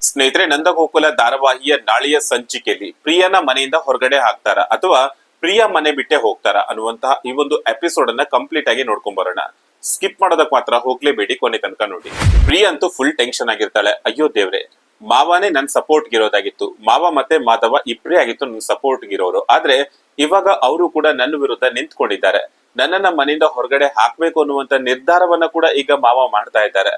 ಸ್ನೇಹಿತರೆ, ನಂದಗೋಕುಲ ಧಾರಾವಾಹಿಯ ನಾಳೆಯ ಸಂಚಿಕೆಯಲ್ಲಿ ಪ್ರಿಯನ ಮನೆಯಿಂದ ಹೊರಗಡೆ ಹಾಕ್ತಾರ ಅಥವಾ ಪ್ರಿಯ ಮನೆ ಬಿಟ್ಟೆ ಹೋಗ್ತಾರ ಅನ್ನುವಂತಹ ಈ ಒಂದು ಎಪಿಸೋಡ್ ಅನ್ನ ಕಂಪ್ಲೀಟ್ ಆಗಿ ನೋಡ್ಕೊಂಡ್ ಬರೋಣ. ಸ್ಕಿಪ್ ಮಾಡೋದಕ್ ಮಾತ್ರ ಹೋಗ್ಲೇಬೇಡಿ, ಕೊನೆ ತನಕ ನೋಡಿ. ಪ್ರಿಯ ಅಂತೂ ಫುಲ್ ಟೆನ್ಷನ್ ಆಗಿರ್ತಾಳೆ. ಅಯ್ಯೋ ದೇವ್ರೆ, ಮಾವನೇ ನನ್ ಸಪೋರ್ಟ್ ಗಿರೋದಾಗಿತ್ತು, ಮಾವ ಮತ್ತೆ ಮಾಧವ ಇಬ್ರೇ ಆಗಿತ್ತು ನನ್ ಸಪೋರ್ಟ್ ಗಿರೋರು. ಆದ್ರೆ ಇವಾಗ ಅವರು ಕೂಡ ನನ್ನ ವಿರುದ್ಧ ನಿಂತ್ಕೊಂಡಿದ್ದಾರೆ. ನನ್ನನ್ನ ಮನೆಯಿಂದ ಹೊರಗಡೆ ಹಾಕ್ಬೇಕು ಅನ್ನುವಂತ ನಿರ್ಧಾರವನ್ನ ಕೂಡ ಈಗ ಮಾವ ಮಾಡ್ತಾ ಇದ್ದಾರೆ.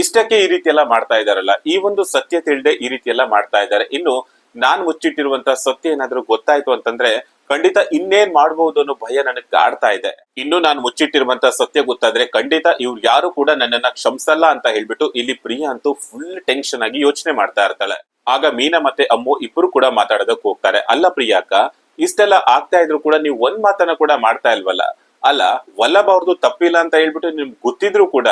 ಇಷ್ಟಕ್ಕೆ ಈ ರೀತಿ ಎಲ್ಲ ಮಾಡ್ತಾ ಇದಾರಲ್ಲ, ಈ ಒಂದು ಸತ್ಯ ತಿಳಿದೆ ಈ ರೀತಿ ಎಲ್ಲ ಮಾಡ್ತಾ ಇದ್ದಾರೆ. ಇನ್ನು ನಾನ್ ಮುಚ್ಚಿಟ್ಟಿರುವಂತ ಸತ್ಯ ಏನಾದ್ರೂ ಗೊತ್ತಾಯ್ತು ಅಂತಂದ್ರೆ ಖಂಡಿತ ಇನ್ನೇನ್ ಮಾಡಬಹುದು ಅನ್ನೋ ಭಯ ನನಗೆ ಕಾಡ್ತಾ ಇದೆ. ಇನ್ನು ನಾನು ಮುಚ್ಚಿಟ್ಟಿರುವಂತ ಸತ್ಯ ಗೊತ್ತಾದ್ರೆ ಖಂಡಿತ ಇವ್ರು ಯಾರು ಕೂಡ ನನ್ನನ್ನ ಕ್ಷಮಿಸಲ್ಲ ಅಂತ ಹೇಳ್ಬಿಟ್ಟು ಇಲ್ಲಿ ಪ್ರಿಯಾ ಅಂತೂ ಫುಲ್ ಟೆನ್ಷನ್ ಆಗಿ ಯೋಚನೆ ಮಾಡ್ತಾ ಇರ್ತಾಳೆ. ಆಗ ಮೀನಾ ಮತ್ತೆ ಅಮ್ಮು ಇಬ್ರು ಕೂಡ ಮಾತಾಡೋದಕ್ ಹೋಗ್ತಾರೆ. ಅಲ್ಲ ಪ್ರಿಯಾಕ್ಕ, ಇಷ್ಟೆಲ್ಲ ಆಗ್ತಾ ಇದ್ರು ಕೂಡ ನೀವು ಒಂದ್ ಮಾತನ್ನ ಕೂಡ ಮಾಡ್ತಾ ಇಲ್ವಲ್ಲ? ಅಲ್ಲ, ವಲ್ಲಭ ಅವ್ರದ್ದು ತಪ್ಪಿಲ್ಲ ಅಂತ ಹೇಳ್ಬಿಟ್ಟು ನಿಮ್ಗೆ ಗೊತ್ತಿದ್ರು ಕೂಡ,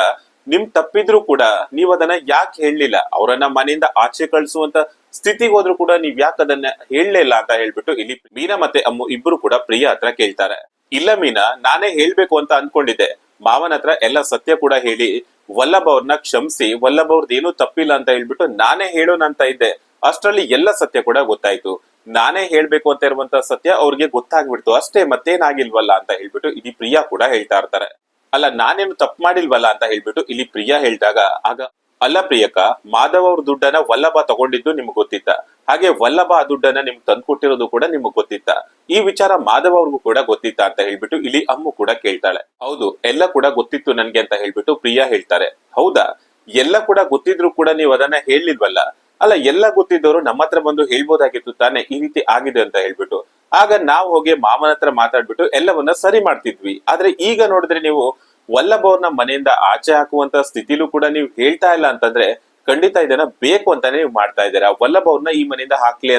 ನಿಮ್ ತಪ್ಪಿದ್ರು ಕೂಡ ನೀವ್ ಅದನ್ನ ಯಾಕೆ ಹೇಳಲಿಲ್ಲ? ಅವರನ್ನ ಮನೆಯಿಂದ ಆಚೆ ಕಳಿಸುವಂತ ಸ್ಥಿತಿಗೆ ಹೋದ್ರು ಕೂಡ ನೀವ್ ಯಾಕೆ ಅದನ್ನ ಹೇಳಲಿಲ್ಲ ಅಂತ ಹೇಳ್ಬಿಟ್ಟು ಇಲ್ಲಿ ಮೀನಾ ಮತ್ತೆ ಅಮ್ಮು ಇಬ್ರು ಕೂಡ ಪ್ರಿಯಾ ಹತ್ರ ಕೇಳ್ತಾರೆ. ಇಲ್ಲ ಮೀನಾ, ನಾನೇ ಹೇಳ್ಬೇಕು ಅಂತ ಅನ್ಕೊಂಡಿದ್ದೆ. ಮಾವನ ಹತ್ರ ಎಲ್ಲ ಸತ್ಯ ಕೂಡ ಹೇಳಿ ವಲ್ಲಭ ಅವ್ರನ್ನ ಕ್ಷಮಿಸಿ, ವಲ್ಲಭ ಅವ್ರದ್ದು ಏನೂ ತಪ್ಪಿಲ್ಲ ಅಂತ ಹೇಳ್ಬಿಟ್ಟು ನಾನೇ ಹೇಳೋಣ ಅಂತ ಇದ್ದೆ. ಅಷ್ಟರಲ್ಲಿ ಎಲ್ಲ ಸತ್ಯ ಕೂಡ ಗೊತ್ತಾಯ್ತು. ನಾನೇ ಹೇಳ್ಬೇಕು ಅಂತ ಇರುವಂತ ಸತ್ಯ ಅವ್ರಿಗೆ ಗೊತ್ತಾಗ್ಬಿಡ್ತು ಅಷ್ಟೇ, ಮತ್ತೇನಾಗಿಲ್ವಲ್ಲ ಅಂತ ಹೇಳ್ಬಿಟ್ಟು ಇಲ್ಲಿ ಪ್ರಿಯಾ ಕೂಡ ಹೇಳ್ತಾ ಇರ್ತಾರೆ. ಅಲ್ಲ, ನಾನೇನು ತಪ್ಪು ಮಾಡಿಲ್ವಲ್ಲ ಅಂತ ಹೇಳ್ಬಿಟ್ಟು ಇಲ್ಲಿ ಪ್ರಿಯಾ ಹೇಳಿದಾಗ, ಆಗ ಅಲ್ಲ ಪ್ರಿಯಕ್ಕ, ಮಾಧವ್ ಅವ್ರ ದುಡ್ಡನ್ನ ವಲ್ಲಭ ತಗೊಂಡಿದ್ದು ನಿಮ್ಗೆ ಗೊತ್ತಿತ್ತ? ಹಾಗೆ ವಲ್ಲಭ ಆ ದುಡ್ಡನ್ನ ನಿಮ್ಗೆ ತಂದ್ಕೊಟ್ಟಿರೋದು ಕೂಡ ನಿಮ್ಗೆ ಗೊತ್ತಿತ್ತ? ಈ ವಿಚಾರ ಮಾಧವ್ ಅವ್ರಿಗೂ ಕೂಡ ಗೊತ್ತಿತ್ತ ಅಂತ ಹೇಳ್ಬಿಟ್ಟು ಇಲ್ಲಿ ಅಮ್ಮು ಕೂಡ ಕೇಳ್ತಾಳೆ. ಹೌದು, ಎಲ್ಲ ಕೂಡ ಗೊತ್ತಿತ್ತು ನನ್ಗೆ ಅಂತ ಹೇಳ್ಬಿಟ್ಟು ಪ್ರಿಯಾ ಹೇಳ್ತಾರೆ. ಹೌದಾ, ಎಲ್ಲ ಕೂಡ ಗೊತ್ತಿದ್ರು ಕೂಡ ನೀವು ಅದನ್ನ ಹೇಳಿಲ್ವಲ್ಲ? ಅಲ್ಲ, ಎಲ್ಲ ಗೊತ್ತಿದ್ದವರು ನಮ್ಮ ಹತ್ರ ಬಂದು ಹೇಳ್ಬೋದಾಗಿತ್ತು ತಾನೆ ಈ ರೀತಿ ಆಗಿದೆ ಅಂತ ಹೇಳ್ಬಿಟ್ಟು. ಆಗ ನಾವು ಹೋಗಿ ಮಾಮನ ಹತ್ರ ಮಾತಾಡ್ಬಿಟ್ಟು ಎಲ್ಲವನ್ನ ಸರಿ ಮಾಡ್ತಿದ್ವಿ. ಆದ್ರೆ ಈಗ ನೋಡಿದ್ರೆ ನೀವು ವಲ್ಲಭ ಅವ್ರನ್ನ ಮನೆಯಿಂದ ಆಚೆ ಹಾಕುವಂತ ಸ್ಥಿತಿಲೂ ಕೂಡ ನೀವು ಹೇಳ್ತಾ ಇಲ್ಲ ಅಂತಂದ್ರೆ ಖಂಡಿತ ಇದನ್ನ ಬೇಕು ಅಂತಾನೆ ನೀವು ಮಾಡ್ತಾ ಇದ್ದೀರಾ. ವಲ್ಲಭ ಅವ್ರನ್ನ ಈ ಮನೆಯಿಂದ ಹಾಕ್ಲಿ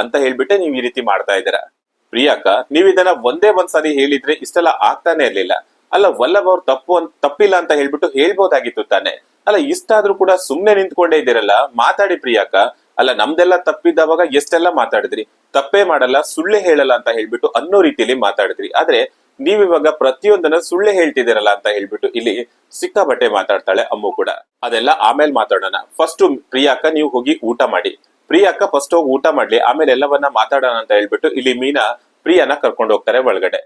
ಅಂತ ಹೇಳ್ಬಿಟ್ಟೆ ನೀವು ಈ ರೀತಿ ಮಾಡ್ತಾ ಇದ್ದೀರಾ. ಪ್ರಿಯಾಕ್ಕ, ನೀವ್ ಇದನ್ನ ಒಂದೇ ಒಂದ್ಸರಿ ಹೇಳಿದ್ರೆ ಇಷ್ಟೆಲ್ಲ ಆಗ್ತಾನೆ ಇರ್ಲಿಲ್ಲ. ಅಲ್ಲ, ವಲ್ಲಭ ಅವ್ರ ತಪ್ಪಿಲ್ಲ ಅಂತ ಹೇಳ್ಬಿಟ್ಟು ಹೇಳ್ಬೋದಾಗಿತ್ತು ತಾನೆ? ಅಲ್ಲ, ಇಷ್ಟಾದ್ರೂ ಕೂಡ ಸುಮ್ನೆ ನಿಂತ್ಕೊಂಡೇ ಇದ್ದೀರಲ್ಲ, ಮಾತಾಡಿ ಪ್ರಿಯಾಕ್ಕ. ಅಲ್ಲ, ನಮ್ದೆಲ್ಲ ತಪ್ಪಿದ್ದವಾಗ ಎಷ್ಟೆಲ್ಲ ಮಾತಾಡಿದ್ರಿ, ತಪ್ಪೇ ಮಾಡಲ್ಲ, ಸುಳ್ಳೆ ಹೇಳಲ್ಲ ಅಂತ ಹೇಳ್ಬಿಟ್ಟು ಅನ್ನೋ ರೀತಿಯಲ್ಲಿ ಮಾತಾಡಿದ್ರಿ. ಆದ್ರೆ ನೀವಿವಾಗ ಪ್ರತಿಯೊಂದನ್ನ ಸುಳ್ಳೆ ಹೇಳ್ತಿದ್ದೀರಲ್ಲ ಅಂತ ಹೇಳ್ಬಿಟ್ಟು ಇಲ್ಲಿ ಸಿಕ್ಕಾಬಟ್ಟೆ ಮಾತಾಡ್ತಾಳೆ ಅಮ್ಮು ಕೂಡ. ಅದೆಲ್ಲ ಆಮೇಲೆ ಮಾತಾಡೋಣ. ಫಸ್ಟ್ ಪ್ರಿಯಾಕ್ಕ, ನೀವು ಹೋಗಿ ಊಟ ಮಾಡಿ. ಪ್ರಿಯಾಕ್ಕ ಫಸ್ಟ್ ಹೋಗಿ ಊಟ ಮಾಡ್ಲಿ, ಆಮೇಲೆ ಎಲ್ಲವನ್ನ ಮಾತಾಡೋಣ ಅಂತ ಹೇಳ್ಬಿಟ್ಟು ಇಲ್ಲಿ ಮೀನಾ ಪ್ರಿಯಾನ ಕರ್ಕೊಂಡು ಹೋಗ್ತಾರೆ ಒಳಗಡೆ.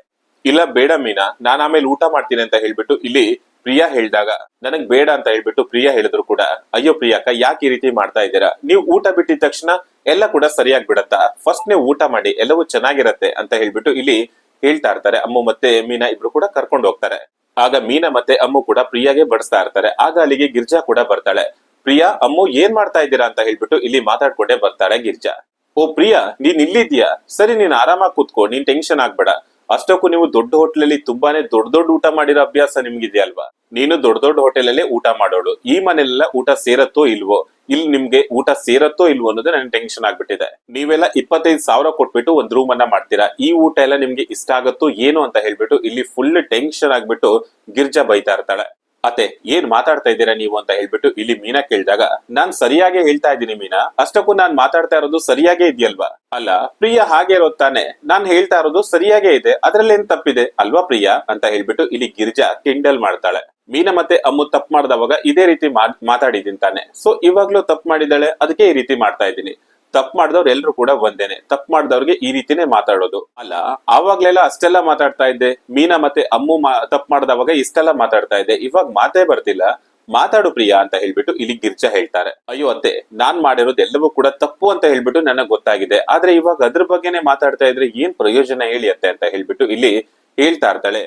ಇಲ್ಲ ಬೇಡ ಮೀನಾ, ನಾನ್ ಆಮೇಲೆ ಊಟ ಮಾಡ್ತೀನಿ ಅಂತ ಹೇಳ್ಬಿಟ್ಟು ಇಲ್ಲಿ ಪ್ರಿಯಾ ಹೇಳಿದಾಗ, ನನಗ್ ಬೇಡ ಅಂತ ಹೇಳ್ಬಿಟ್ಟು ಪ್ರಿಯಾ ಹೇಳಿದ್ರು ಕೂಡ, ಅಯ್ಯೋ ಪ್ರಿಯಾಕ್ಕ, ಯಾಕೆ ಈ ರೀತಿ ಮಾಡ್ತಾ ಇದ್ದೀರಾ? ನೀವು ಊಟ ಬಿಟ್ಟಿದ ತಕ್ಷಣ ಎಲ್ಲ ಕೂಡ ಸರಿಯಾಗಿ ಬಿಡತ್ತಾ? ಫಸ್ಟ್ ನೀವು ಊಟ ಮಾಡಿ, ಎಲ್ಲವೂ ಚೆನ್ನಾಗಿರತ್ತೆ ಅಂತ ಹೇಳ್ಬಿಟ್ಟು ಇಲ್ಲಿ ಹೇಳ್ತಾ ಇರ್ತಾರೆ. ಅಮ್ಮು ಮತ್ತೆ ಮೀನಾ ಇಬ್ರು ಕೂಡ ಕರ್ಕೊಂಡು ಹೋಗ್ತಾರೆ. ಆಗ ಮೀನಾ ಮತ್ತೆ ಅಮ್ಮು ಕೂಡ ಪ್ರಿಯಾಗೆ ಬಡಿಸ್ತಾ ಇರ್ತಾರೆ. ಆಗ ಅಲ್ಲಿಗೆ ಗಿರ್ಜಾ ಕೂಡ ಬರ್ತಾಳೆ. ಪ್ರಿಯಾ, ಅಮ್ಮು ಏನ್ ಮಾಡ್ತಾ ಇದ್ದೀರಾ ಅಂತ ಹೇಳ್ಬಿಟ್ಟು ಇಲ್ಲಿ ಮಾತಾಡ್ಕೊಂಡೇ ಬರ್ತಾಳೆ ಗಿರ್ಜಾ. ಓ ಪ್ರಿಯಾ, ನೀನ್ ಇಲ್ಲಿದ್ಯಾ? ಸರಿ, ನೀನ್ ಆರಾಮಾಗಿ ಕೂತ್ಕೋ, ನೀನ್ ಟೆನ್ಷನ್ ಆಗ್ಬೇಡ. ಅಷ್ಟಕ್ಕೂ ನೀವು ದೊಡ್ಡ ಹೋಟೆಲಲ್ಲಿ ತುಂಬಾನೇ ದೊಡ್ಡ ಊಟ ಮಾಡಿರೋ ಅಭ್ಯಾಸ ನಿಮ್ಗಿದೆಯಲ್ವಾ? ನೀನು ದೊಡ್ಡ ಹೋಟೆಲಲ್ಲೇ ಊಟ ಮಾಡೋಳು. ಈ ಮನೆಯಲ್ಲ ಊಟ ಸೇರತ್ತೋ ಇಲ್ವೋ, ಇಲ್ಲಿ ನಿಮ್ಗೆ ಊಟ ಸೇರತ್ತೋ ಇಲ್ವೋ ಅನ್ನೋದು ನನ್ಗೆ ಟೆನ್ಷನ್ ಆಗ್ಬಿಟ್ಟಿದೆ. ನೀವೆಲ್ಲ 25,000 ಕೊಟ್ಬಿಟ್ಟು ಒಂದ್ ರೂಮ್ ಅನ್ನ ಮಾಡ್ತೀರಾ, ಈ ಊಟ ಎಲ್ಲ ನಿಮ್ಗೆ ಇಷ್ಟ ಆಗತ್ತೋ ಏನು ಅಂತ ಹೇಳ್ಬಿಟ್ಟು ಇಲ್ಲಿ ಫುಲ್ ಟೆನ್ಷನ್ ಆಗ್ಬಿಟ್ಟು ಗಿರ್ಜಾ ಬೈತಾ ಇರ್ತಾಳೆ. ಅತ್ತೆ, ಏನ್ ಮಾತಾಡ್ತಾ ಇದ್ದೀರಾ ನೀವು ಅಂತ ಹೇಳ್ಬಿಟ್ಟು ಇಲ್ಲಿ ಮೀನಾ ಕೇಳಿದಾಗ, ನಾನ್ ಸರಿಯಾಗಿ ಹೇಳ್ತಾ ಇದ್ದೀನಿ ಮೀನಾ, ಅಷ್ಟಕ್ಕೂ ನಾನ್ ಮಾತಾಡ್ತಾ ಇರೋದು ಸರಿಯಾಗೇ ಇದೆಯಲ್ವಾ? ಅಲ್ಲ ಪ್ರಿಯಾ, ಹಾಗೆ ಇರೋದ್ ತಾನೆ, ನಾನ್ ಹೇಳ್ತಾ ಇರೋದು ಸರಿಯಾಗೇ ಇದೆ, ಅದ್ರಲ್ಲಿ ಏನ್ ತಪ್ಪಿದೆ ಅಲ್ವಾ ಪ್ರಿಯಾ ಅಂತ ಹೇಳ್ಬಿಟ್ಟು ಇಲ್ಲಿ ಗಿರ್ಜಾ ಕಿಂಡಲ್ ಮಾಡ್ತಾಳೆ. ಮೀನಾ ಮತ್ತೆ ಅಮ್ಮು ತಪ್ಪು ಮಾಡ್ದವಾಗ ಇದೇ ರೀತಿ ಮಾತಾಡಿದೀನಿ ತಾನೆ, ಸೊ ಇವಾಗ್ಲೂ ತಪ್ಪು ಮಾಡಿದಾಳೆ, ಅದಕ್ಕೆ ಈ ರೀತಿ ಮಾಡ್ತಾ ಇದ್ದೀನಿ. ತಪ್ಪು ಮಾಡಿದವ್ರು ಎಲ್ರು ಕೂಡ ಒಂದೇನೆ, ತಪ್ಪು ಮಾಡಿದವ್ರಿಗೆ ಈ ರೀತಿನೇ ಮಾತಾಡೋದು. ಅಲ್ಲ, ಆವಾಗ್ಲೆಲ್ಲ ಅಷ್ಟೆಲ್ಲ ಮಾತಾಡ್ತಾ ಇದ್ದೆ, ಮೀನಾ ಮತ್ತೆ ಅಮ್ಮು ತಪ್ಪು ಮಾಡಿದವಾಗ ಇಷ್ಟೆಲ್ಲ ಮಾತಾಡ್ತಾ ಇದ್ದೆ, ಇವಾಗ ಮಾತೇ ಬರ್ತಿಲ್ಲ, ಮಾತಾಡು ಪ್ರಿಯಾ ಅಂತ ಹೇಳ್ಬಿಟ್ಟು ಇಲ್ಲಿ ಗಿರ್ಜಾ ಹೇಳ್ತಾರೆ. ಅಯ್ಯೋ ಅತ್ತೆ, ನಾನ್ ಮಾಡಿರೋದು ಎಲ್ಲವೂ ಕೂಡ ತಪ್ಪು ಅಂತ ಹೇಳ್ಬಿಟ್ಟು ನನಗ್ ಗೊತ್ತಾಗಿದೆ, ಆದ್ರೆ ಇವಾಗ ಅದ್ರ ಬಗ್ಗೆನೆ ಮಾತಾಡ್ತಾ ಇದ್ರೆ ಏನ್ ಪ್ರಯೋಜನ ಹೇಳಿ ಅತ್ತೆ ಅಂತ ಹೇಳ್ಬಿಟ್ಟು ಇಲ್ಲಿ ಹೇಳ್ತಾ ಇರ್ತಾಳೆ.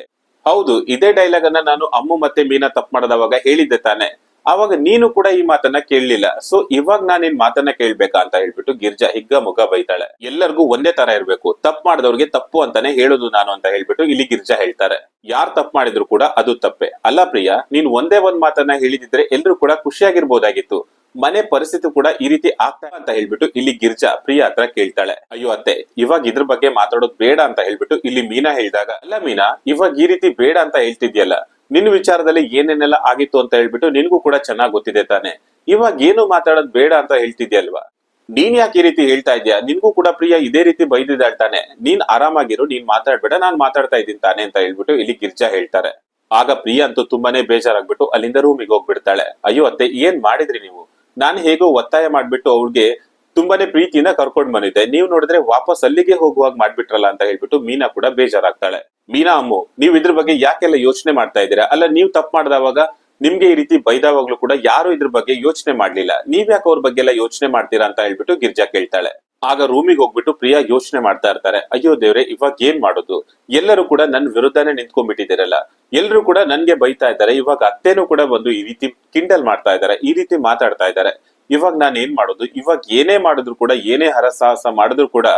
ಹೌದು, ಇದೇ ಡೈಲಾಗ್ ಅನ್ನ ನಾನು ಅಮ್ಮು ಮತ್ತೆ ಮೀನಾ ತಪ್ಪು ಮಾಡಿದವಾಗ ಹೇಳಿದ್ದೆ ತಾನೆ, ಅವಾಗ ನೀನು ಕೂಡ ಈ ಮಾತನ್ನ ಕೇಳಲಿಲ್ಲ, ಸೊ ಇವಾಗ ನಾನು ನಿನ್ ಮಾತನ್ನ ಕೇಳ್ಬೇಕಾ ಅಂತ ಹೇಳ್ಬಿಟ್ಟು ಗಿರ್ಜಾ ಹಿಗ್ಗ ಮುಗ ಬೈತಾಳೆ. ಎಲ್ಲರಿಗೂ ಒಂದೇ ತರ ಇರ್ಬೇಕು, ತಪ್ಪು ಮಾಡಿದವ್ರಿಗೆ ತಪ್ಪು ಅಂತಾನೆ ಹೇಳೋದು ನಾನು ಅಂತ ಹೇಳ್ಬಿಟ್ಟು ಇಲ್ಲಿ ಗಿರ್ಜಾ ಹೇಳ್ತಾರೆ. ಯಾರ್ ತಪ್ಪು ಮಾಡಿದ್ರು ಕೂಡ ಅದು ತಪ್ಪೆ. ಅಲ್ಲ ಪ್ರಿಯಾ, ನೀನ್ ಒಂದೇ ಒಂದ್ ಮಾತನ್ನ ಹೇಳಿದಿದ್ರೆ ಎಲ್ರು ಕೂಡ ಖುಷಿಯಾಗಿರ್ಬೋದಾಗಿತ್ತು, ಮನೆ ಪರಿಸ್ಥಿತಿ ಕೂಡ ಈ ರೀತಿ ಆಗ್ತಾ ಅಂತ ಹೇಳ್ಬಿಟ್ಟು ಇಲ್ಲಿ ಗಿರ್ಜಾ ಪ್ರಿಯಾ ಹತ್ರ ಕೇಳ್ತಾಳೆ. ಅಯ್ಯೋ ಅತ್ತೆ, ಇವಾಗ ಇದ್ರ ಬಗ್ಗೆ ಮಾತಾಡೋದು ಬೇಡ ಅಂತ ಹೇಳ್ಬಿಟ್ಟು ಇಲ್ಲಿ ಮೀನಾ ಹೇಳಿದಾಗ, ಅಲ್ಲ ಮೀನಾ, ಇವಾಗ ಈ ರೀತಿ ಬೇಡ ಅಂತ ಹೇಳ್ತಿದ್ಯಲ್ಲ, ನಿನ್ ವಿಚಾರದಲ್ಲಿ ಏನೇನೆಲ್ಲ ಆಗಿತ್ತು ಅಂತ ಹೇಳ್ಬಿಟ್ಟು ನಿನ್ಗೂ ಕೂಡ ಚೆನ್ನಾಗ್ ಗೊತ್ತಿದೆ ತಾನೆ, ಇವಾಗ ಏನು ಮಾತಾಡೋದ್ ಬೇಡ ಅಂತ ಹೇಳ್ತಿದ್ಯಲ್ವಾ? ನೀನ್ ಯಾಕೆ ಈ ರೀತಿ ಹೇಳ್ತಾ ಇದ್ಯಾ? ನಿನ್ಗೂ ಕೂಡ ಪ್ರಿಯಾ ಇದೇ ರೀತಿ ಬೈದಿದ್ದಾಳ್ತಾನೆ, ನೀನ್ ಆರಾಮಾಗಿರು, ನೀನ್ ಮಾತಾಡ್ಬೇಡ, ನಾನ್ ಮಾತಾಡ್ತಾ ಇದ್ದೀನಿ ತಾನೆ ಅಂತ ಹೇಳ್ಬಿಟ್ಟು ಇಲ್ಲಿ ಗಿರ್ಜಾ ಹೇಳ್ತಾರೆ. ಆಗ ಪ್ರಿಯಾ ಅಂತೂ ತುಂಬಾನೇ ಬೇಜಾರಾಗ್ಬಿಟ್ಟು ಅಲ್ಲಿಂದ ರೂಮಿಗೆ ಹೋಗ್ಬಿಡ್ತಾಳೆ. ಅಯ್ಯೋ ಅತ್ತೆ, ಏನ್ ಮಾಡಿದ್ರಿ ನೀವು? ನಾನು ಹೇಗೋ ಒತ್ತಾಯ ಮಾಡ್ಬಿಟ್ಟು ಅವಳಿಗೆ ತುಂಬಾನೇ ಪ್ರೀತಿಯಿಂದ ಕರ್ಕೊಂಡ್ ಬಂದಿದ್ದೆ, ನೀವು ನೋಡಿದ್ರೆ ವಾಪಸ್ ಅಲ್ಲಿಗೆ ಹೋಗುವಾಗ ಮಾಡ್ಬಿಟ್ರಲ್ಲ ಅಂತ ಹೇಳ್ಬಿಟ್ಟು ಮೀನಾ ಕೂಡ ಬೇಜಾರಾಗ್ತಾಳೆ. ಮೀನಾ ಅಮ್ಮು, ನೀವ್ ಇದ್ರ ಬಗ್ಗೆ ಯಾಕೆಲ್ಲ ಯೋಚನೆ ಮಾಡ್ತಾ ಇದ್ದೀರಾ? ಅಲ್ಲ, ನೀವ್ ತಪ್ಪು ಮಾಡ್ದವಾಗ ನಿಮ್ಗೆ ಈ ರೀತಿ ಬೈದಾವಾಗ್ಲೂ ಕೂಡ ಯಾರು ಇದ್ರ ಬಗ್ಗೆ ಯೋಚನೆ ಮಾಡ್ಲಿಲ್ಲ, ನೀವ್ ಯಾಕೆ ಅವ್ರ ಬಗ್ಗೆ ಎಲ್ಲ ಯೋಚನೆ ಮಾಡ್ತೀರಾ ಅಂತ ಹೇಳ್ಬಿಟ್ಟು ಗಿರ್ಜಾ ಕೇಳ್ತಾಳೆ. ಆಗ ರೂಮಿಗೆ ಹೋಗ್ಬಿಟ್ಟು ಪ್ರಿಯಾ ಯೋಚನೆ ಮಾಡ್ತಾ ಇರ್ತಾರೆ, ಅಯ್ಯೋ ದೇವ್ರೆ, ಇವಾಗ ಏನ್ ಮಾಡೋದು? ಎಲ್ಲರೂ ಕೂಡ ನನ್ ವಿರುದ್ಧನೇ ನಿಂತ್ಕೊಂಡ್ಬಿಟ್ಟಿದ್ದೀರಲ್ಲ, ಎಲ್ರು ಕೂಡ ನನ್ಗೆ ಬೈತಾ ಇದ್ದಾರೆ, ಇವಾಗ ಅತ್ತೇನು ಕೂಡ ಬಂದು ಈ ರೀತಿ ಕಿಂಡಲ್ ಮಾಡ್ತಾ ಇದ್ದಾರೆ, ಈ ರೀತಿ ಮಾತಾಡ್ತಾ ಇದ್ದಾರೆ, ಇವಾಗ ನಾನ್ ಏನ್ ಮಾಡೋದು? ಇವಾಗ ಏನೇ ಮಾಡಿದ್ರು ಕೂಡ, ಏನೇ ಹರಸಾಹಸ ಮಾಡಿದ್ರು ಕೂಡ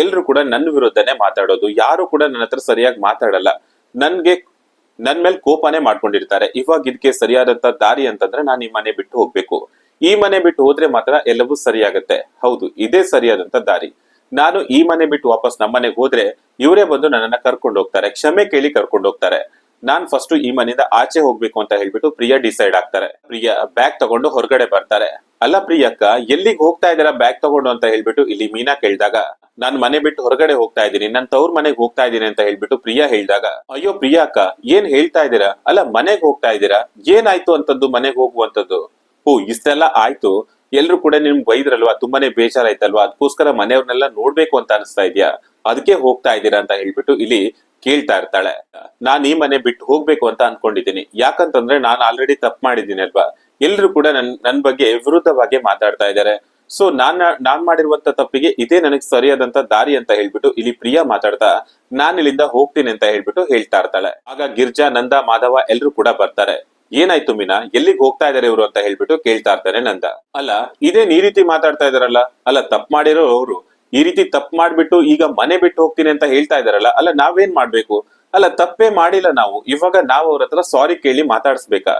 ಎಲ್ರು ಕೂಡ ನನ್ನ ವಿರುದ್ಧನೇ ಮಾತಾಡೋದು, ಯಾರು ಕೂಡ ನನ್ನ ಹತ್ರ ಸರಿಯಾಗಿ ಮಾತಾಡಲ್ಲ, ನನ್ ಮೇಲೆ ಕೋಪನೇ ಮಾಡ್ಕೊಂಡಿರ್ತಾರೆ. ಇವಾಗ ಇದಕ್ಕೆ ಸರಿಯಾದಂತ ದಾರಿ ಅಂತಂದ್ರೆ ನಾನು ಈ ಮನೆ ಬಿಟ್ಟು ಹೋಗ್ಬೇಕು, ಈ ಮನೆ ಬಿಟ್ಟು ಹೋದ್ರೆ ಮಾತ್ರ ಎಲ್ಲವೂ ಸರಿಯಾಗತ್ತೆ. ಹೌದು, ಇದೇ ಸರಿಯಾದಂತ ದಾರಿ. ನಾನು ಈ ಮನೆ ಬಿಟ್ಟು ವಾಪಸ್ ನಮ್ಮನೆಗೆ ಹೋದ್ರೆ ಇವರೇ ಬಂದು ನನ್ನನ್ನ ಕರ್ಕೊಂಡು ಹೋಗ್ತಾರೆ, ಕ್ಷಮೆ ಕೇಳಿ ಕರ್ಕೊಂಡು ಹೋಗ್ತಾರೆ. ನಾನ್ ಫಸ್ಟ್ ಈ ಮನೆಯಿಂದ ಆಚೆ ಹೋಗ್ಬೇಕು ಅಂತ ಹೇಳ್ಬಿಟ್ಟು ಪ್ರಿಯಾ ಡಿಸೈಡ್ ಆಗ್ತಾರೆ. ಪ್ರಿಯಾ ಬ್ಯಾಗ್ ತಗೊಂಡು ಹೊರಗಡೆ ಬರ್ತಾರೆ. ಅಲ್ಲ ಪ್ರಿಯಕ್ಕ, ಎಲ್ಲಿಗೆ ಹೋಗ್ತಾ ಇದ್ದೀರಾ ಬ್ಯಾಗ್ ತಗೊಂಡು ಅಂತ ಹೇಳ್ಬಿಟ್ಟು ಇಲ್ಲಿ ಮೀನಾ ಕೇಳಿದಾಗ, ನಾನ್ ಮನೆ ಬಿಟ್ಟು ಹೊರಗಡೆ ಹೋಗ್ತಾ ಇದ್ದೀನಿ, ನನ್ ತವ್ರ ಮನೆಗೆ ಹೋಗ್ತಾ ಇದ್ದೀನಿ ಅಂತ ಹೇಳ್ಬಿಟ್ಟು ಪ್ರಿಯಾ ಹೇಳಿದಾಗ, ಅಯ್ಯೋ ಪ್ರಿಯಾ ಅಕ್ಕ, ಏನ್ ಹೇಳ್ತಾ ಇದ್ದೀರಾ? ಅಲ್ಲ, ಮನೆಗ್ ಹೋಗ್ತಾ ಇದ್ದೀರಾ? ಏನಾಯ್ತು ಅಂತದ್ದು ಮನೆಗ್ ಹೋಗುವಂತದ್ದು? ಓ, ಇಷ್ಟೆಲ್ಲ ಆಯ್ತು, ಎಲ್ರು ಕೂಡ ನಿಮ್ ಬೈದ್ರಲ್ವಾ, ತುಂಬಾನೇ ಬೇಜಾರಾಯ್ತಲ್ವಾ, ಅದಕ್ಕೋಸ್ಕರ ಮನೆಯವ್ರನ್ನೆಲ್ಲ ನೋಡ್ಬೇಕು ಅಂತ ಅನಿಸ್ತಾ ಇದ್ಯಾ, ಅದಕ್ಕೆ ಹೋಗ್ತಾ ಇದ್ದೀರಾ ಅಂತ ಹೇಳ್ಬಿಟ್ಟು ಇಲ್ಲಿ ಕೇಳ್ತಾ ಇರ್ತಾಳೆ. ನಾನ್ ಈ ಮನೆ ಬಿಟ್ಟು ಹೋಗ್ಬೇಕು ಅಂತ ಅನ್ಕೊಂಡಿದ್ದೀನಿ, ಯಾಕಂತಂದ್ರೆ ನಾನು ಆಲ್ರೆಡಿ ತಪ್ಪು ಮಾಡಿದ್ದೀನಿ ಅಲ್ವಾ, ಎಲ್ರು ಕೂಡ ನನ್ ಬಗ್ಗೆ ವಿರುದ್ಧವಾಗಿ ಮಾತಾಡ್ತಾ ಇದ್ದಾರೆ. ಸೊ ನಾನ್ ಮಾಡಿರುವಂತ ತಪ್ಪಿಗೆ ಇದೇ ನನಗ್ ಸರಿಯಾದಂತ ದಾರಿ ಅಂತ ಹೇಳ್ಬಿಟ್ಟು ಇಲ್ಲಿ ಪ್ರಿಯಾ ಮಾತಾಡ್ತಾ ನಾನ್ ಇಲ್ಲಿಂದ ಹೋಗ್ತೀನಿ ಅಂತ ಹೇಳ್ಬಿಟ್ಟು ಹೇಳ್ತಾ ಇರ್ತಾಳೆ. ಆಗ ಗಿರ್ಜಾ, ನಂದ, ಮಾಧವ ಎಲ್ರು ಕೂಡ ಬರ್ತಾರೆ. ಏನಾಯ್ತು ಮೀನಾ, ಎಲ್ಲಿಗೆ ಹೋಗ್ತಾ ಇದಾರೆ ಇವ್ರು ಅಂತ ಹೇಳ್ಬಿಟ್ಟು ಕೇಳ್ತಾ ಇರ್ತಾನೆ ನಂದ. ಅಲ್ಲ, ಇದೇನ್ ಈ ರೀತಿ ಮಾತಾಡ್ತಾ ಇದಾರಲ್ಲ, ಅಲ್ಲ ತಪ್ಪು ಮಾಡಿರೋ ಅವರು ಈ ರೀತಿ ತಪ್ಪು ಮಾಡ್ಬಿಟ್ಟು ಈಗ ಮನೆ ಬಿಟ್ಟು ಹೋಗ್ತೀನಿ ಅಂತ ಹೇಳ್ತಾ ಇದಾರಲ್ಲ, ಅಲ್ಲ ನಾವೇನ್ ಮಾಡ್ಬೇಕು? ಅಲ್ಲ, ತಪ್ಪೇ ಮಾಡಿಲ್ಲ ನಾವು, ಇವಾಗ ನಾವು ಅವ್ರ ಹತ್ರ ಸಾರಿ ಕೇಳಿ ಮಾತಾಡ್ಸ್ಬೇಕಾ?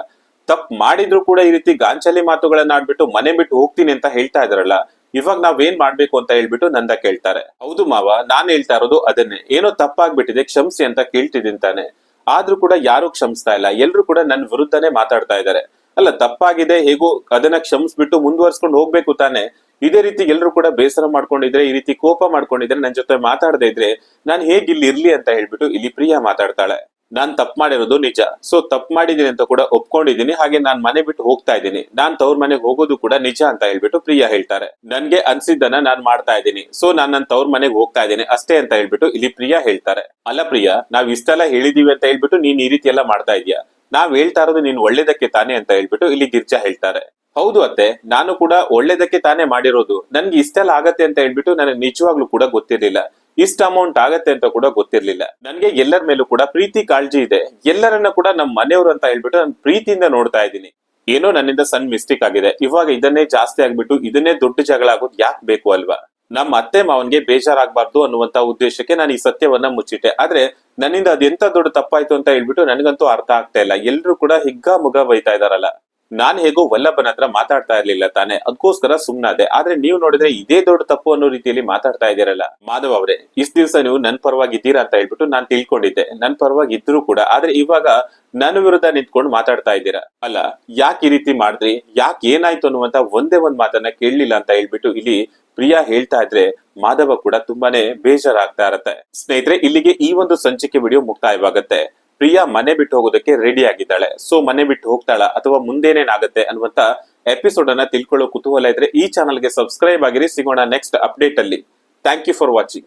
ತಪ್ಪು ಮಾಡಿದ್ರು ಕೂಡ ಈ ರೀತಿ ಗಾಂಚಲಿ ಮಾತುಗಳನ್ನ ಆಡ್ಬಿಟ್ಟು ಮನೆ ಬಿಟ್ಟು ಹೋಗ್ತೀನಿ ಅಂತ ಹೇಳ್ತಾ ಇದಾರಲ್ಲ, ಇವಾಗ ನಾವೇನ್ ಮಾಡ್ಬೇಕು ಅಂತ ಹೇಳ್ಬಿಟ್ಟು ನಂದ ಕೇಳ್ತಾರೆ. ಹೌದು ಮಾವ, ನಾನ್ ಹೇಳ್ತಾ ಇರೋದು ಅದನ್ನೇ, ಏನೋ ತಪ್ಪಾಗ್ಬಿಟ್ಟಿದೆ, ಕ್ಷಮಿಸಿ ಅಂತ ಕೇಳ್ತಿದ್ದೀನಿ ತಾನೆ. ಆದ್ರೂ ಕೂಡ ಯಾರು ಕ್ಷಮಿಸ್ತಾ ಇಲ್ಲ, ಎಲ್ರು ಕೂಡ ನನ್ ವಿರುದ್ಧನೇ ಮಾತಾಡ್ತಾ ಇದ್ದಾರೆ. ಅಲ್ಲ, ತಪ್ಪಾಗಿದೆ, ಹೇಗೋ ಅದನ್ನ ಕ್ಷಮಿಸ್ಬಿಟ್ಟು ಮುಂದುವರ್ಸ್ಕೊಂಡು ಹೋಗ್ಬೇಕು ತಾನೆ. ಇದೇ ರೀತಿ ಎಲ್ರು ಕೂಡ ಬೇಸರ ಮಾಡ್ಕೊಂಡಿದ್ರೆ, ಈ ರೀತಿ ಕೋಪ ಮಾಡ್ಕೊಂಡಿದ್ರೆ, ನನ್ ಜೊತೆ ಮಾತಾಡದೇ ಇದ್ರೆ ನಾನ್ ಹೇಗ್ ಇಲ್ಲಿ ಇರ್ಲಿ ಅಂತ ಹೇಳ್ಬಿಟ್ಟು ಇಲ್ಲಿ ಪ್ರಿಯಾ ಮಾತಾಡ್ತಾಳೆ. ನಾನ್ ತಪ್ಪು ಮಾಡಿರೋದು ನಿಜ, ಸೊ ತಪ್ಪು ಮಾಡಿದೀನಿ ಅಂತ ಕೂಡ ಒಪ್ಕೊಂಡಿದೀನಿ, ಹಾಗೆ ನಾನ್ ಮನೆ ಬಿಟ್ಟು ಹೋಗ್ತಾ ಇದ್ದೀನಿ, ನಾನ್ ತವ್ರ ಮನೆಗೆ ಹೋಗೋದು ಕೂಡ ನಿಜ ಅಂತ ಹೇಳ್ಬಿಟ್ಟು ಪ್ರಿಯಾ ಹೇಳ್ತಾರೆ. ನನ್ಗೆ ಅನ್ಸಿದ್ದನ್ನ ನಾನ್ ಮಾಡ್ತಾ ಇದ್ದೀನಿ, ಸೊ ನಾನ್ ನನ್ ತವ್ರ ಮನೆಗೆ ಹೋಗ್ತಾ ಇದ್ದೀನಿ ಅಷ್ಟೇ ಅಂತ ಹೇಳ್ಬಿಟ್ಟು ಇಲ್ಲಿ ಪ್ರಿಯಾ ಹೇಳ್ತಾರೆ. ಅಲ್ಲ ಪ್ರಿಯಾ, ನಾವ್ ಇಷ್ಟೆಲ್ಲ ಹೇಳಿದೀವಿ ಅಂತ ಹೇಳ್ಬಿಟ್ಟು ನೀನ್ ಈ ರೀತಿ ಎಲ್ಲ ಮಾಡ್ತಾ ಇದೀಯಾ, ನಾವ್ ಹೇಳ್ತಾ ಇರೋದು ನೀನ್ ಒಳ್ಳೇದಕ್ಕೆ ತಾನೇ ಅಂತ ಹೇಳ್ಬಿಟ್ಟು ಇಲ್ಲಿ ಗಿರ್ಜಾ ಹೇಳ್ತಾರೆ. ಹೌದು ಅತ್ತೆ, ನಾನು ಕೂಡ ಒಳ್ಳೇದಕ್ಕೆ ತಾನೇ ಮಾಡಿರೋದು, ನನ್ಗೆ ಇಷ್ಟೆಲ್ಲ ಆಗತ್ತೆ ಅಂತ ಹೇಳ್ಬಿಟ್ಟು ನನಗೆ ನಿಜವಾಗ್ಲೂ ಕೂಡ ಗೊತ್ತಿರ್ಲಿಲ್ಲ, ಇಷ್ಟ ಅಮೌಂಟ್ ಆಗತ್ತೆ ಅಂತ ಕೂಡ ಗೊತ್ತಿರ್ಲಿಲ್ಲ. ನನ್ಗೆ ಎಲ್ಲರ ಮೇಲೂ ಕೂಡ ಪ್ರೀತಿ ಕಾಳಜಿ ಇದೆ, ಎಲ್ಲರನ್ನ ಕೂಡ ನಮ್ ಮನೆಯವರು ಅಂತ ಹೇಳ್ಬಿಟ್ಟು ನಾನು ಪ್ರೀತಿಯಿಂದ ನೋಡ್ತಾ ಇದ್ದೀನಿ. ಏನೋ ನನ್ನಿಂದ ಸಣ್ಣ ಮಿಸ್ಟೇಕ್ ಆಗಿದೆ, ಇವಾಗ ಇದನ್ನೇ ಜಾಸ್ತಿ ಆಗ್ಬಿಟ್ಟು ಇದನ್ನೇ ದೊಡ್ಡ ಜಗಳ ಆಗೋದು ಯಾಕೆ ಬೇಕು ಅಲ್ವಾ? ನಮ್ಮ ಅತ್ತೆ ಮಾವನ್ಗೆ ಬೇಜಾರಾಗ್ಬಾರ್ದು ಅನ್ನುವಂತ ಉದ್ದೇಶಕ್ಕೆ ನಾನು ಈ ಸತ್ಯವನ್ನ ಮುಚ್ಚಿಟ್ಟೆ, ಆದ್ರೆ ನನ್ನಿಂದ ಅದೆಂತ ದೊಡ್ಡ ತಪ್ಪಾಯ್ತು ಅಂತ ಹೇಳ್ಬಿಟ್ಟು ನನಗಂತೂ ಅರ್ಥ ಆಗ್ತಾ ಇಲ್ಲ. ಎಲ್ರು ಕೂಡ ಹಿಗ್ಗಾ ಮುಗ ಬೈತಾ ಇದಾರಲ್ಲ, ನಾನ್ ಹೇಗೋ ವಲ್ಲಭನ ಹತ್ರ ಮಾತಾಡ್ತಾ ಇರ್ಲಿಲ್ಲ ತಾನೆ, ಅದಕ್ಕೋಸ್ಕರ ಸುಮ್ನಾದೆ. ಆದ್ರೆ ನೀವು ನೋಡಿದ್ರೆ ಇದೇ ದೊಡ್ಡ ತಪ್ಪು ಅನ್ನೋ ರೀತಿಯಲ್ಲಿ ಮಾತಾಡ್ತಾ ಇದೀರಲ್ಲ. ಮಾಧವ್ ಅವರೇ, ಇಷ್ಟ ದಿವಸ ನೀವು ನನ್ ಪರವಾಗಿದ್ದೀರಾ ಅಂತ ಹೇಳ್ಬಿಟ್ಟು ನಾನ್ ತಿಳ್ಕೊಂಡಿದ್ದೆ, ನನ್ ಪರವಾಗಿದ್ರು ಕೂಡ, ಆದ್ರೆ ಇವಾಗ ನನ್ನ ವಿರುದ್ಧ ನಿಂತ್ಕೊಂಡು ಮಾತಾಡ್ತಾ ಇದ್ದೀರಾ ಅಲ್ಲ, ಯಾಕೆ ಈ ರೀತಿ ಮಾಡಿದ್ರಿ, ಯಾಕೆ ಏನಾಯ್ತು ಅನ್ನುವಂತ ಒಂದೇ ಒಂದ್ ಮಾತನ್ನ ಕೇಳಲಿಲ್ಲ ಅಂತ ಹೇಳ್ಬಿಟ್ಟು ಇಲ್ಲಿ ಪ್ರಿಯಾ ಹೇಳ್ತಾ ಇದ್ರೆ ಮಾಧವ ಕೂಡ ತುಂಬಾನೇ ಬೇಜಾರಾಗ್ತಾ ಇರತ್ತೆ. ಸ್ನೇಹಿತರೆ, ಇಲ್ಲಿಗೆ ಈ ಒಂದು ಸಂಚಿಕೆ ವಿಡಿಯೋ ಮುಕ್ತಾಯವಾಗತ್ತೆ. ಪ್ರಿಯಾ ಮನೆ ಬಿಟ್ಟು ಹೋಗೋದಕ್ಕೆ ರೆಡಿ ಆಗಿದ್ದಾಳೆ. ಸೊ ಮನೆ ಬಿಟ್ಟು ಹೋಗ್ತಾಳ ಅಥವಾ ಮುಂದೇನೇನಾಗತ್ತೆ ಅನ್ನುವಂತ ಎಪಿಸೋಡ್ ಅನ್ನ ತಿಳ್ಕೊಳ್ಳೋ ಕುತೂಹಲ ಇದ್ರೆ ಈ ಚಾನಲ್ಗೆ ಸಬ್ಸ್ಕ್ರೈಬ್ ಆಗಿರಿ. ಸಿಗೋಣ ನೆಕ್ಸ್ಟ್ ಅಪ್ಡೇಟ್ ಅಲ್ಲಿ. Thank you for watching.